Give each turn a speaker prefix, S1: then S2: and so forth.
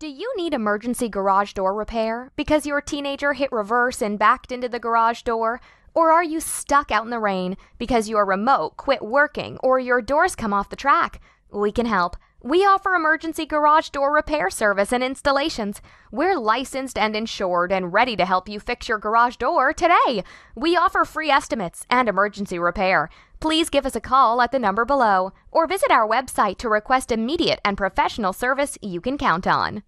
S1: Do you need emergency garage door repair because your teenager hit reverse and backed into the garage door? Or are you stuck out in the rain because your remote quit working or your doors come off the track? We can help. We offer emergency garage door repair service and installations. We're licensed and insured and ready to help you fix your garage door today. We offer free estimates and emergency repair. Please give us a call at the number below or visit our website to request immediate and professional service you can count on.